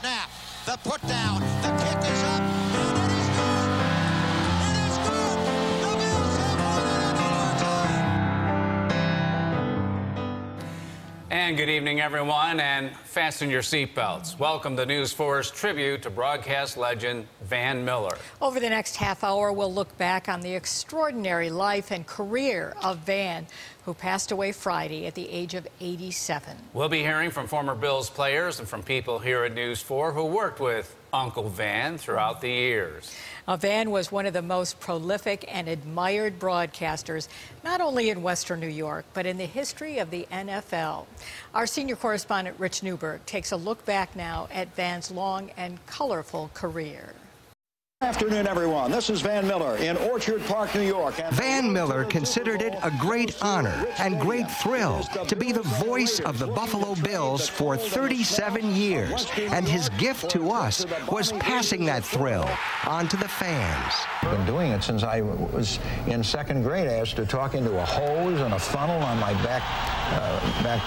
Snap, the put down, the kick is up, and it is good. It is good. The Bills have won in overtime. And good evening, everyone, and fasten your seatbelts. Welcome to News 4's tribute to broadcast legend Van Miller. Over the next half hour, we'll look back on the extraordinary life and career of Van, who passed away Friday at the age of 87. We'll be hearing from former Bills players and from people here at News 4 who worked with Uncle Van throughout the years. Van was one of the most prolific and admired broadcasters, not only in Western New York, but in the history of the NFL. Our senior correspondent, Rich Newberg, takes a look back now at Van's long and colorful career. Good afternoon, everyone. This is Van Miller in Orchard Park, New York. Van Miller considered it a great honor and great thrill to be the voice of the Buffalo Bills for 37 years. And his gift to us was passing that thrill on to the fans. I've been doing it since I was in second grade. I used to talk into a hose and a funnel on my back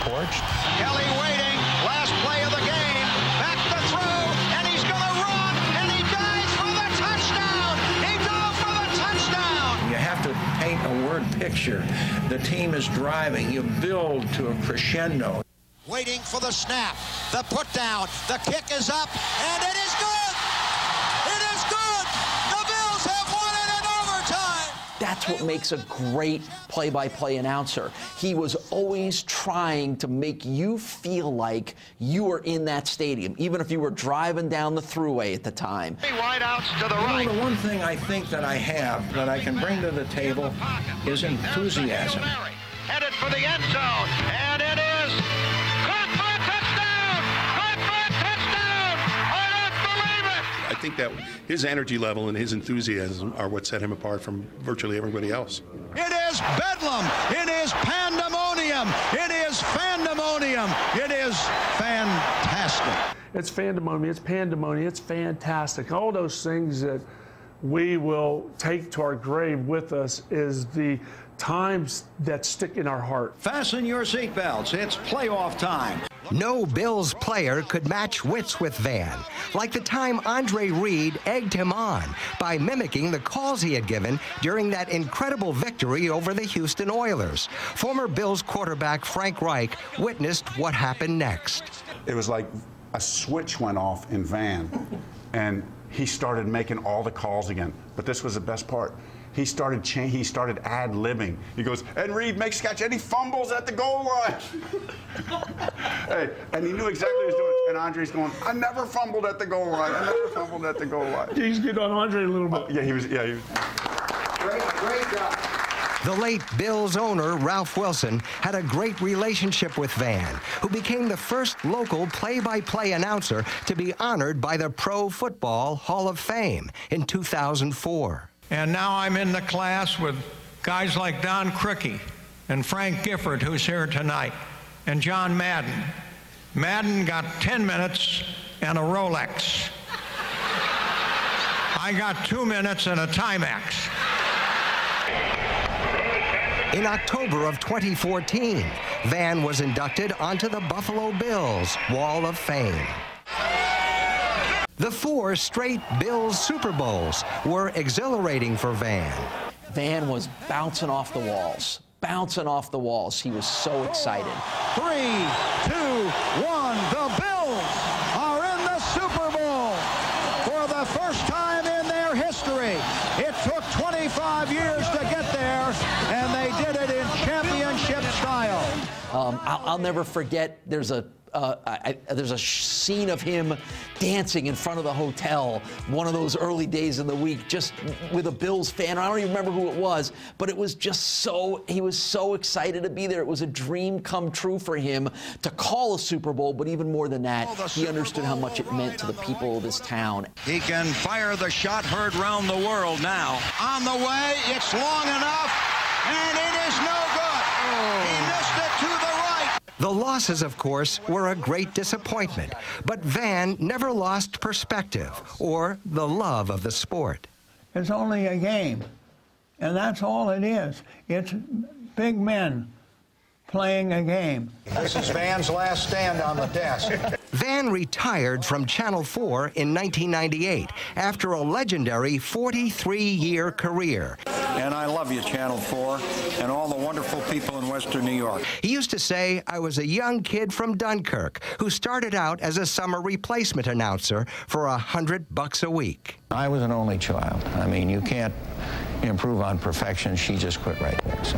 porch. Kelly waiting, last play of the game, back to throw, and he's going to run, and he dives for the touchdown. He dove for the touchdown. You have to paint a word picture. The team is driving. You build to a crescendo. Waiting for the snap, the put down, the kick is up, and it is good. It is good. The Bills have won it in overtime. That's what makes a great play-by-play announcer. He was always trying to make you feel like you were in that stadium, even if you were driving down the thruway at the time. Wideouts to the right. The one thing I think that I have that I can bring to the table is enthusiasm. Headed for the end zone, and it is caught for a touchdown! Caught for a touchdown! I don't believe it! I think that his energy level and his enthusiasm are what set him apart from virtually everybody else. It is bedlam! It is pandemonium! It is fandemonium! It is fantastic! It's fandemonium, it's pandemonium, it's fantastic. All those things that we will take to our grave with us is the times that stick in our heart. Fasten your seatbelts. It's playoff time. No Bills player could match wits with Van, like the time Andre Reed egged him on by mimicking the calls he had given during that incredible victory over the Houston Oilers. Former Bills quarterback Frank Reich witnessed what happened next. It was like a switch went off in Van, and he started making all the calls again. But this was the best part. He started ad-libbing. He goes, and Reed makes catch, and he fumbles at the goal line. Hey, and he knew exactly what he was doing. And Andre's going, I never fumbled at the goal line. I never fumbled at the goal line. He's getting on Andre a little bit. Yeah, he was. Great job. The late Bills owner, Ralph Wilson, had a great relationship with Van, who became the first local play-by-play announcer to be honored by the Pro Football Hall of Fame in 2004. And now I'm in the class with guys like Don Criqui and Frank Gifford, who's here tonight, and John Madden. Madden got 10 minutes and a Rolex. I got 2 minutes and a Timex. In October of 2014, Van was inducted onto the Buffalo Bills Wall of Fame. The 4 straight Bills Super Bowls were exhilarating for Van. Van was bouncing off the walls. Bouncing off the walls. He was so excited. 3, 2, 1. The Bills are in the Super Bowl for the first time in their history. It took 25 years to get there, and they did it in championship style. I'll never forget, there's a scene of him dancing in front of the hotel one of those early days in the week, just with a Bills fan. I don't even remember who it was, but it was just he was so excited to be there. It was a dream come true for him to call a Super Bowl, but even more than that, he understood how much it meant to the people of this town. He can fire the shot heard round the world now. On the way, it's long enough, and it is no good. He missed it to the right. The losses, of course, were a great disappointment, but Van never lost perspective or the love of the sport. It's only a game, and that's all it is. It's big men playing a game. This is Van's last stand on the desk. Van retired from Channel 4 in 1998 after a legendary 43-year career. And I love you, Channel 4, and all the wonderful people in Western New York. He used to say, I was a young kid from Dunkirk who started out as a summer replacement announcer for $100 a week. I was an only child. I mean, you can't improve on perfection. She just quit right there. So.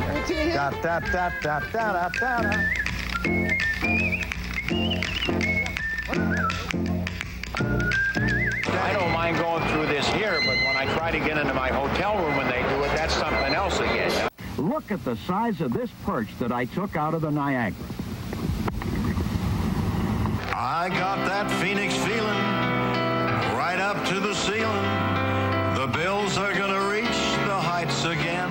I don't mind going through this here, but when I try to get into my hotel room and they do it, that's something else again. Look at the size of this perch that I took out of the Niagara. I got that Phoenix feeling right up to the ceiling. The Bills are going to reach the heights again.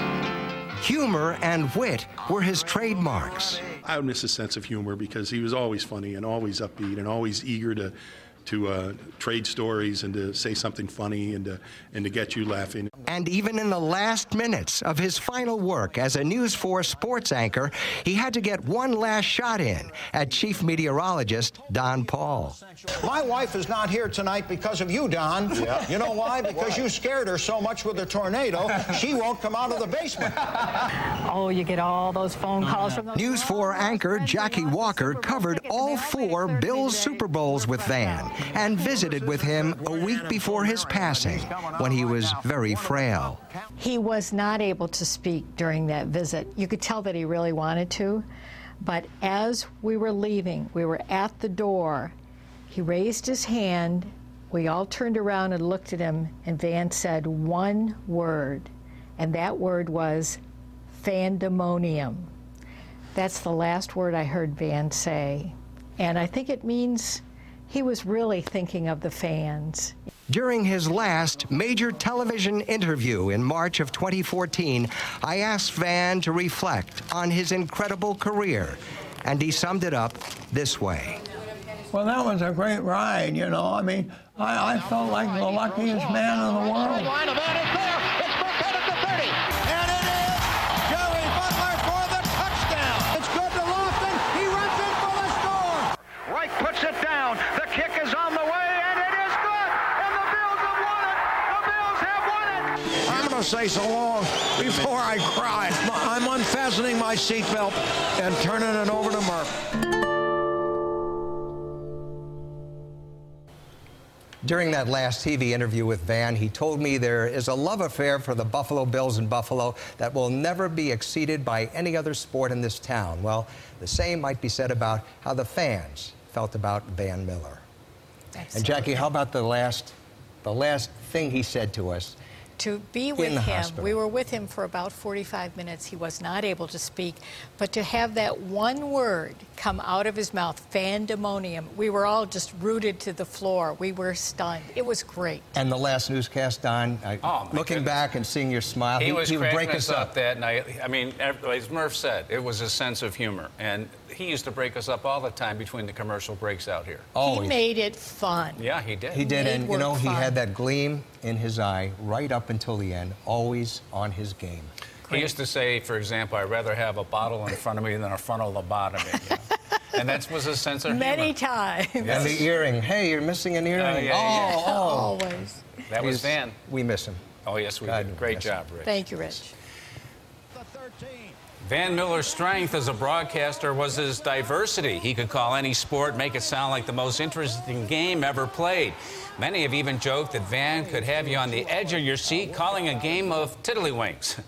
Humor and wit were his trademarks. I would miss his sense of humor because he was always funny and always upbeat and always eager to trade stories and to say something funny and to get you laughing. And even in the last minutes of his final work as a News 4 sports anchor, he had to get one last shot in at chief meteorologist Don Paul. My wife is not here tonight because of you, Don. Yeah. You know why? Because you scared her so much with the tornado, she won't come out of the basement. Oh, you get all those phone calls from those News 4 anchor Jackie Walker covered all 4 Bills Super Bowls with Van and visited with him a week before his passing when he was very frail. He was not able to speak during that visit. You could tell that he really wanted to, but as we were leaving, we were at the door, he raised his hand, we all turned around and looked at him, and Van said one word, and that word was fandemonium. That's the last word I heard Van say, and I think it means he was really thinking of the fans. During his last major television interview in March of 2014, I asked Van to reflect on his incredible career, and he summed it up this way. Well, that was a great ride, you know. I mean, I felt like the luckiest man in the world. Line of Van is there. It's Burkhead at the 30. And it is Jerry Butler for the touchdown. It's good to Lofton. He runs in for the score. Wright puts it down. The kick is on the way, and it is good. And the Bills have won it. The Bills have won it. I'm going to say so long before I cry. I'm unfastening my seatbelt and turning it over to Murph. During that last TV interview with Van, he told me there is a love affair for the Buffalo Bills in Buffalo that will never be exceeded by any other sport in this town. Well, the same might be said about how the fans felt about Van Miller. And Jackie, how about the last thing he said to us? To be with him, we were with him for about 45 minutes. He was not able to speak, but to have that one word come out of his mouth, fandemonium, we were all just rooted to the floor. We were stunned. It was great. And the last newscast, Don, looking back and seeing your smile, he was would break us us up that night. I mean, as Murph said, it was a sense of humor. And he used to break us up all the time between the commercial breaks out here. He made it fun. Yeah, he did. He did, and you know, he fun. had that gleam in his eye right up until the end, always on his game. He used to say, for example, I'd rather have a bottle in front of me than a frontal lobotomy. You know? And that was his sense of humor. Many times. Yes. And the earring. Hey, you're missing an earring. Always. That was Van. We miss him. Oh, yes, we did. Great job, Rich. Thank you, Rich. Van Miller's strength as a broadcaster was his diversity. He could call any sport, make it sound like the most interesting game ever played. Many have even joked that Van could have you on the edge of your seat calling a game of tiddlywinks.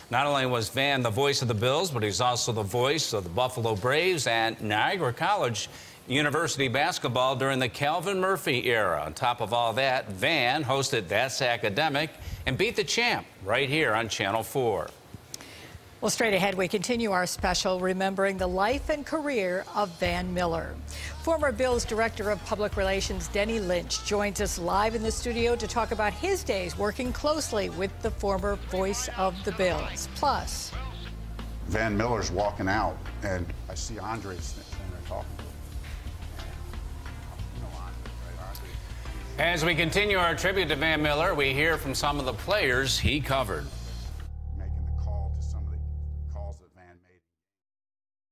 Not only was Van the voice of the Bills, but he's also the voice of the Buffalo Braves and Niagara College University basketball during the Calvin Murphy era. On top of all that, Van hosted That's Academic and beat the champ right here on Channel 4. Well, straight ahead, we continue our special remembering the life and career of Van Miller. Former Bills Director of Public Relations Denny Lynch joins us live in the studio to talk about his days working closely with the former voice of the Bills. Plus, Van Miller's walking out, and I see Andre sitting there talking. As we continue our tribute to Van Miller, we hear from some of the players he covered.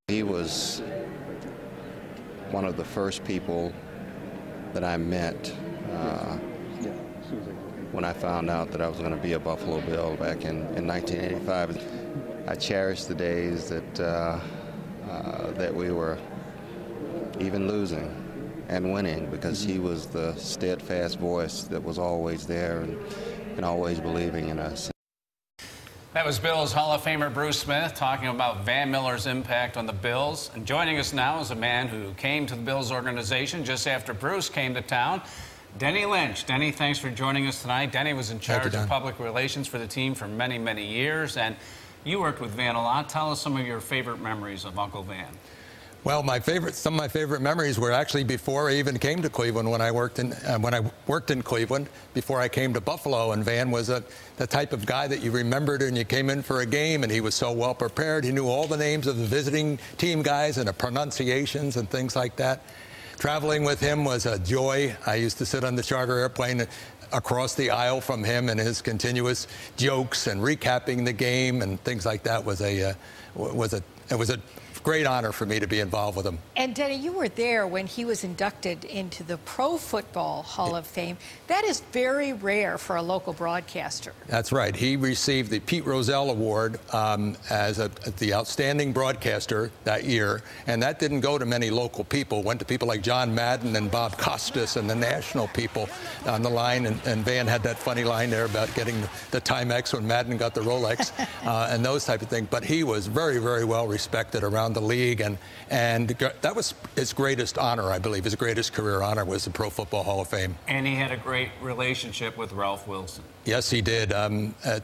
He was one of the first people that I met when I found out that I was going to be a Buffalo Bill back in 1985. I cherish the days that that we were even losing and winning, because he was the steadfast voice that was always there and always believing in us. That was Bills Hall of Famer Bruce Smith talking about Van Miller's impact on the Bills. And joining us now is a man who came to the Bills organization just after Bruce came to town, Denny Lynch. Denny, thanks for joining us tonight. Denny was in charge of public relations for the team for many, many years, and you worked with Van a lot. Tell us some of your favorite memories of Uncle Van. Well, some of my favorite memories were actually before I even came to Cleveland. When I worked in Cleveland, before I came to Buffalo, and Van was the type of guy that you remembered, and you came in for a game, and he was so well prepared. He knew all the names of the visiting team guys and the pronunciations and things like that. Traveling with him was a joy. I used to sit on the charter airplane across the aisle from him, and his continuous jokes and recapping the game and things like that was a great honor for me to be involved with him. And Denny, you were there when he was inducted into the Pro Football Hall of Fame. That is very rare for a local broadcaster. That's right. He received the Pete Rozelle Award as the outstanding broadcaster that year, and that didn't go to many local people. It went to people like John Madden and Bob Costas and the national people on the line, and Van had that funny line there about getting the Timex when Madden got the Rolex and those type of things. But he was very, very well respected around the league, and that was his greatest honor, I believe. His greatest career honor was the Pro Football Hall of Fame. And he had a great relationship with Ralph Wilson. Yes, he did.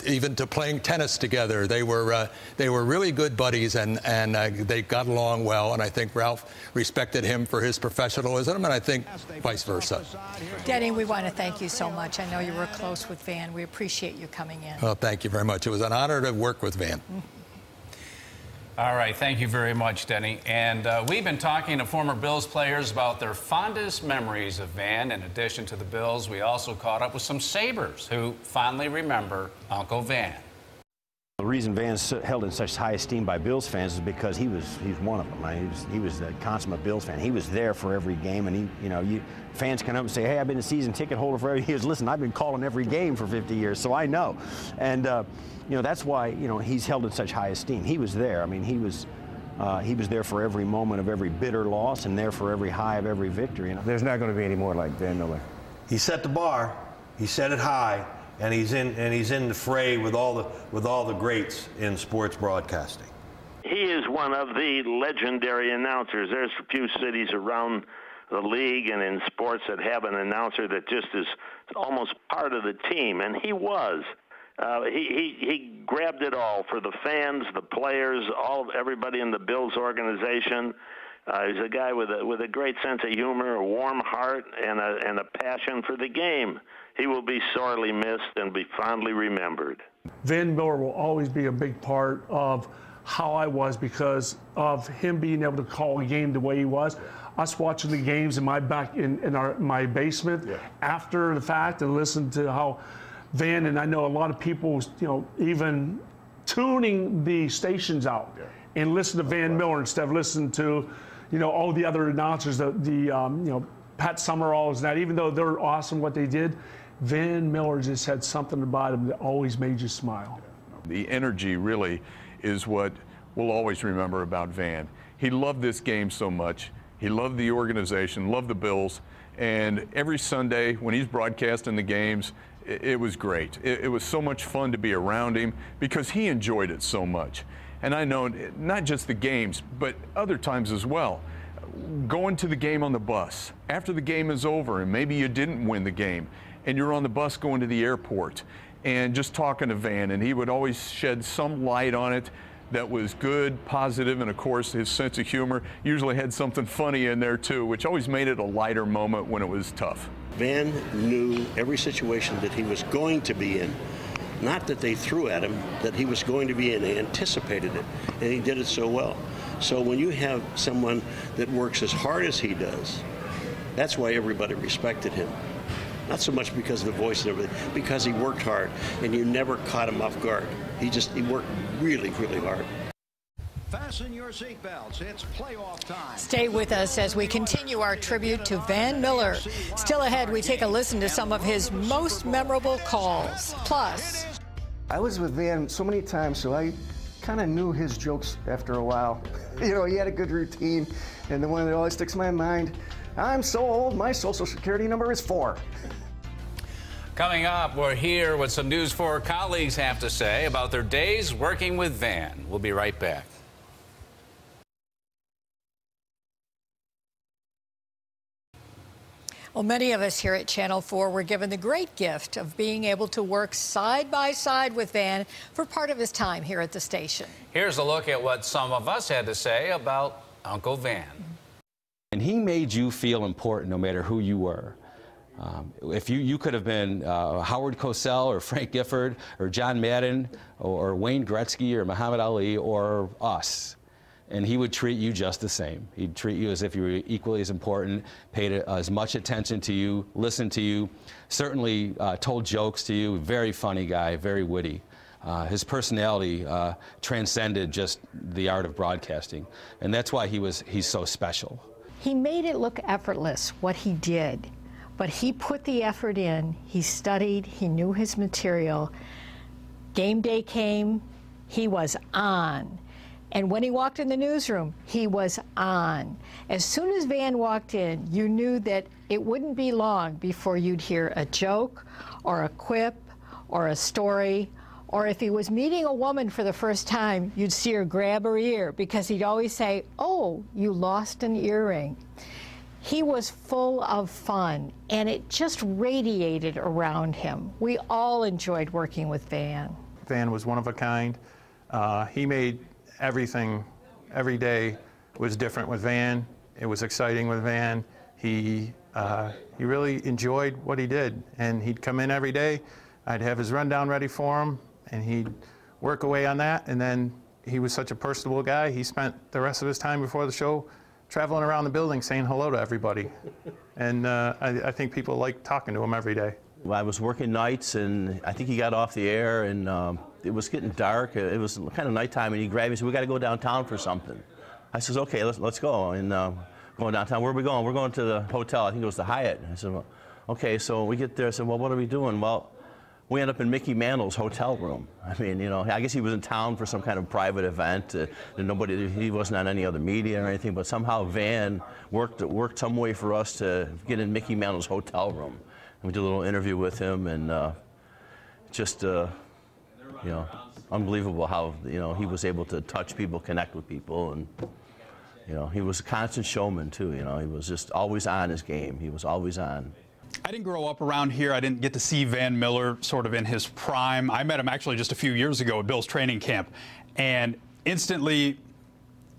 Even to playing tennis together, they were really good buddies, and they got along well. And I think Ralph respected him for his professionalism, and I think vice versa. Denny, we want to thank you so much. I know you were close with Van. We appreciate you coming in. Well, thank you very much. It was an honor to work with Van. All right, thank you very much, Denny. And we've been talking to former Bills players about their fondest memories of Van. In addition to the Bills, we also caught up with some Sabres who fondly remember Uncle Van. The reason Van's held in such high esteem by Bills fans is because he's one of them. I mean, he was a consummate Bills fan. He was there for every game, and fans come up and say, "Hey, I've been a season ticket holder for every year." Listen, I've been calling every game for 50 years, so I know. And that's why he's held in such high esteem. He was there. I mean, he was there for every moment of every bitter loss, and there for every high of every victory. There's not going to be any more like Van Miller. He set the bar. He set it high. And he's in the fray with all the greats in sports broadcasting. He is one of the legendary announcers. There's a few cities around the league and in sports that have an announcer that just is almost part of the team, and he was. He grabbed it all for the fans, the players, everybody in the Bills organization. He's a guy with a great sense of humor, a warm heart, and a passion for the game. He will be sorely missed and be fondly remembered. Van Miller will always be a big part of how I was because of him being able to call a game the way he was. Us watching the games in my my basement after the fact and listen to how Van, and I know a lot of people, even tuning the stations out and listen to Van Miller instead of listening to, all the other announcers, Pat Summerall and that. Even though they're awesome what they did, Van Miller just had something about him that always made you smile. The energy really is what we'll always remember about Van. He loved this game so much. He loved the organization, loved the Bills, and every Sunday when he's broadcasting the games, it was great. It was so much fun to be around him because he enjoyed it so much. And I know not just the games, but other times as well. Going to the game on the bus, after the game is over and maybe you didn't win the game, and you're on the bus going to the airport and just talking to Van, and he would always shed some light on it that was good, positive, and of course his sense of humor usually had something funny in there too, which always made it a lighter moment when it was tough. Van knew every situation that he was going to be in. Not that they threw at him, that he was going to be in. He anticipated it, and he did it so well. So when you have someone that works as hard as he does, that's why everybody respected him. Not so much because of the voice and everything, because he worked hard, and you never caught him off guard. He worked really, really hard. Fasten your seatbelts. It's playoff time. Stay with us as we continue our tribute to Van Miller. Still ahead, we take a listen to some of his most memorable calls. Plus, I was with Van so many times, so I kind of knew his jokes after a while. You know, he had a good routine, and the one that always sticks in my mind, I'm so old, my social security number is 4. Coming up, we'll hear what some News 4 colleagues have to say about their days working with Van. We'll be right back. well, many of us here at Channel 4 were given the great gift of being able to work side by side with Van for part of his time here at the station. Here's a look at what some of us had to say about Uncle Van. And he made you feel important no matter who you were. If you could have been Howard Cosell or Frank Gifford or John Madden or Wayne Gretzky or Muhammad Ali or us, and he would treat you just the same. He'd treat you as if you were equally as important, paid as much attention to you, listened to you, certainly told jokes to you. Very funny guy, very witty. His personality transcended just the art of broadcasting, and that's why he's so special. He made it look effortless, what he did, but he put the effort in. He studied, he knew his material. Game day came, he was on. And when he walked in the newsroom, he was on. As soon as Van walked in, you knew that it wouldn't be long before you'd hear a joke or a quip or a story, or if he was meeting a woman for the first time, you'd see her grab her ear because he'd always say, "Oh, you lost an earring." He was full of fun, and it just radiated around him. We all enjoyed working with Van. Van was one of a kind. He made everything, every day was different with Van. It was exciting with Van. He really enjoyed what he did, and he'd come in every day. I'd have his rundown ready for him, and he'd work away on that. And then he was such a personable guy. He spent the rest of his time before the show traveling around the building saying hello to everybody. And I think people liked talking to him every day. Well, I was working nights, and I think he got off the air, and it was getting dark. It was kind of nighttime, and he grabbed me and said, "We got to go downtown for something." I says, "Okay, let's go." And going downtown, where are we going? We're going to the hotel. I think it was the Hyatt. I said, well, "Okay." So we get there. I said, "Well, what are we doing?" Well, we end up in Mickey Mantle's hotel room. I mean, you know, I guess he was in town for some kind of private event. He wasn't on any other media or anything, but somehow Van worked some way for us to get in Mickey Mantle's hotel room. And we did a little interview with him, and just, you know, unbelievable how, you know, he was able to touch people, connect with people, and, you know, he was a constant showman too. You know, he was just always on his game. He was always on. I didn't grow up around here. I didn't get to see Van Miller sort of in his prime. I met him actually just a few years ago at Bill's training camp, and instantly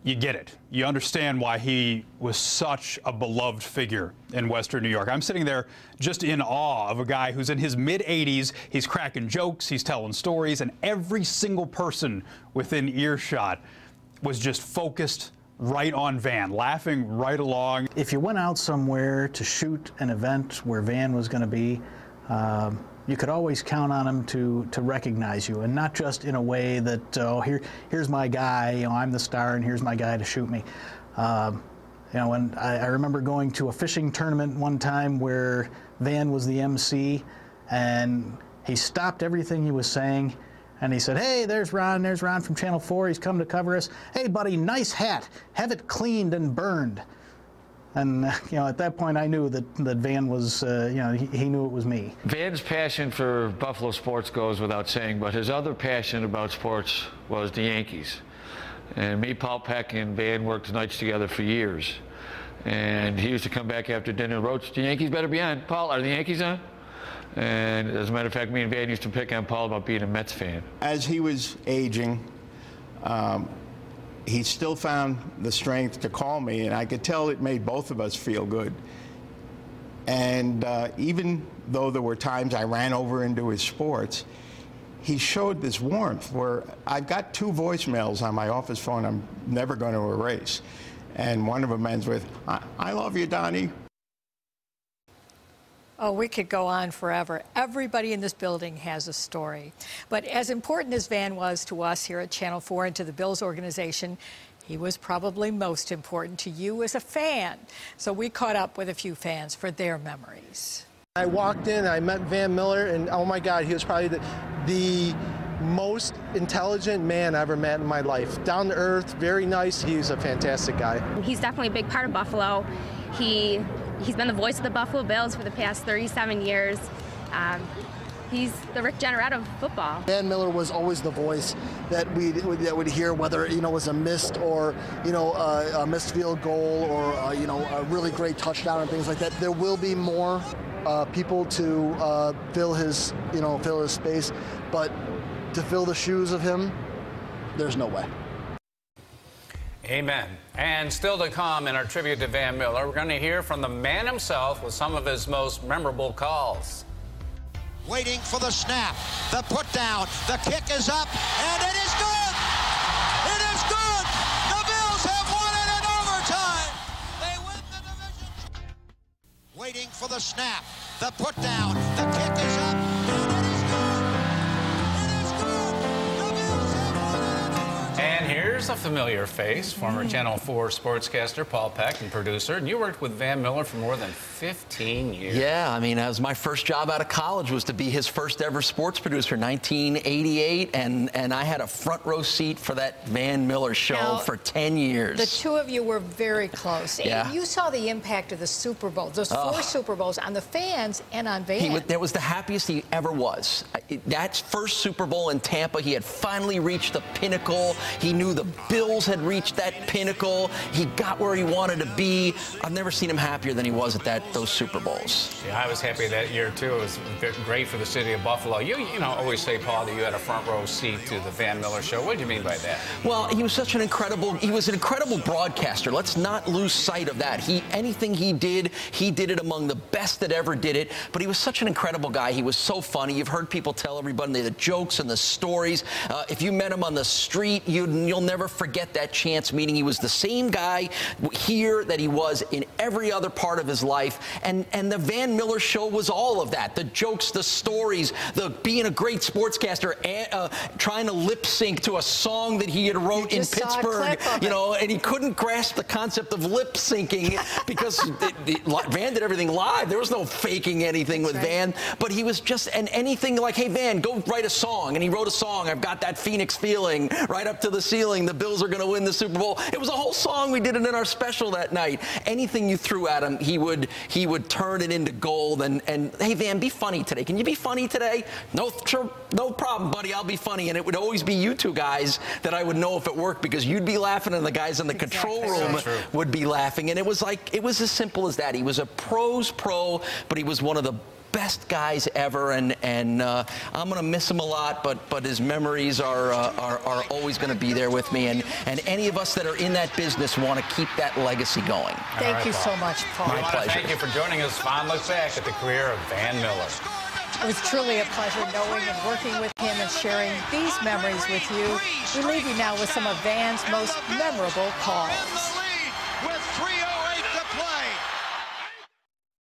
you get it. You understand why he was such a beloved figure in Western New York. I'm sitting there just in awe of a guy who's in his mid-80s. He's cracking jokes, he's telling stories, and every single person within earshot was just focused right on Van, laughing right along. If you went out somewhere to shoot an event where Van was going to be, you could always count on him to recognize you, and not just in a way that, oh, here's my guy, you know, I'm the star, and here's my guy to shoot me. You know, and I remember going to a fishing tournament one time where Van was the MC, and he stopped everything he was saying, and he said, "Hey, there's Ron from Channel 4. He's come to cover us. Hey, buddy, nice hat. Have it cleaned and burned." And, you know, at that point I knew that Van was, you know, he knew it was me. Van's passion for Buffalo sports goes without saying, but his other passion about sports was the Yankees. And me, Paul Peck, and Van worked nights together for years. And he used to come back after dinner and wrote, "The Yankees better be on. Paul, are the Yankees on?" And as a matter of fact, me and Van used to pick on Paul about being a Mets fan. As he was aging, he still found the strength to call me, and I could tell it made both of us feel good. And even though there were times I ran over into his sports, he showed this warmth where I've got 2 voicemails on my office phone I'm never going to erase. And one of them ends with, "I love you, Donnie." Oh, we could go on forever. Everybody in this building has a story. But as important as Van was to us here at Channel 4 and to the Bills organization, He was probably most important to you as a fan. So we caught up with a few fans for their memories. I walked in, I met Van Miller, and oh my God, he was probably the most intelligent man I ever met in my life. Down to earth, very nice. He's a fantastic guy. He's definitely a big part of Buffalo. He's been the voice of the Buffalo Bills for the past 37 years. He's the Rick Jeanneret of football. Van Miller was always the voice that would hear, whether it was a missed or a missed field goal or a really great touchdown and things like that. There will be more people to fill his space, but to fill the shoes of him, there's no way. Amen. And still to come in our tribute to Van Miller, we're going to hear from the man himself with some of his most memorable calls. Waiting for the snap, the put down, the kick is up, and it is good! It is good! The Bills have won it in overtime! They win the division! Waiting for the snap, the put down, the kick is up, and it is good! It is good! The Bills have won it in overtime! And here's a familiar face, former Channel 4 sportscaster Paul Peck and producer. And you worked with Van Miller for more than 15 years. Yeah, I mean, that was my first job out of college, was to be his first ever sports producer, 1988, and I had a front row seat for that Van Miller show Now, for 10 years. The two of you were very close. Yeah. And you saw the impact of the Super Bowls, those 4 Super Bowls, on the fans and on Van. That was the happiest he ever was. That first Super Bowl in Tampa, he had finally reached the pinnacle. He knew the Bills had reached that pinnacle. He got where he wanted to be. I've never seen him happier than he was at those Super Bowls. Yeah, I was happy that year, too. It was great for the city of Buffalo. You always say, Paul, that you had a front row seat to the Van Miller show. What do you mean by that? Well, he was an incredible broadcaster. Let's not lose sight of that. Anything he did it among the best that ever did it. But he was such an incredible guy. He was so funny. You've heard people tell everybody the jokes and the stories. If you met him on the street, you'll never forget that chance meeting. He was the same guy here that he was in every other part of his life. And the Van Miller show was all of that. The jokes, the stories, being a great sportscaster, trying to lip sync to a song that he had wrote in Pittsburgh, and he couldn't grasp the concept of lip syncing because Van did everything live. There was no faking anything with Van, but he was just, and anything like, hey, Van, go write a song. And he wrote a song, I've got that Phoenix feeling, right up to the ceiling. The Bills are going to win the Super Bowl. It was a whole song. We did it in our special that night. Anything you threw at him, he would turn it into gold. And hey, Van, be funny today. Can you be funny today? No problem, buddy. I'll be funny. And it would always be you two guys that I would know if it worked, because you'd be laughing and the guys in the control room would be laughing. And it was as simple as that. He was a pro's pro, but he was one of the best guys ever, and I'm going to miss him a lot, but his memories are always going to be there with me, and any of us that are in that business want to keep that legacy going. Thank you so much, Paul. My pleasure. Thank you for joining us. Fond look back at the career of Van Miller. It was truly a pleasure knowing and working with him and sharing these memories with you. We leave you now with some of Van's most memorable calls.